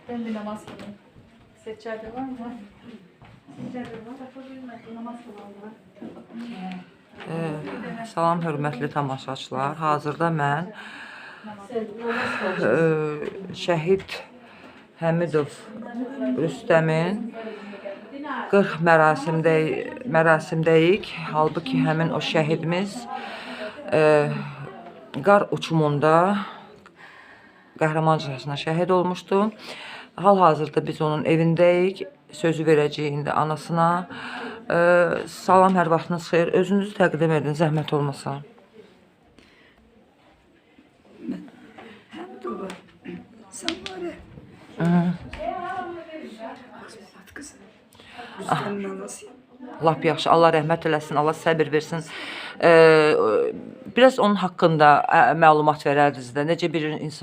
Ben bir namaz kılayım. Seccade var mı? Seccade var. Namaz kılalım. Salam hörmətli tamaşaçılar. Hazırda mən Şəhid Həmidov Rüstəmin 40 mərasimdəyik. Halbuki həmin o şəhidimiz qar uçumunda qəhrəmancasına şəhid olmuşdu. Hal-hazırda biz onun evindəyik. Sözü verəcəyik indi anasına. Salam, hər vaxtınız xeyir. Özünüzü təqdim edin, zəhmət olmasa. Həmidova, sən var ya. Kızım. Rüstəmin anasıyım. Lap yaxşı, Allah rəhmət eləsin, Allah səbir versin. Biraz onun haqqında məlumat verərdiniz də, necə bir insan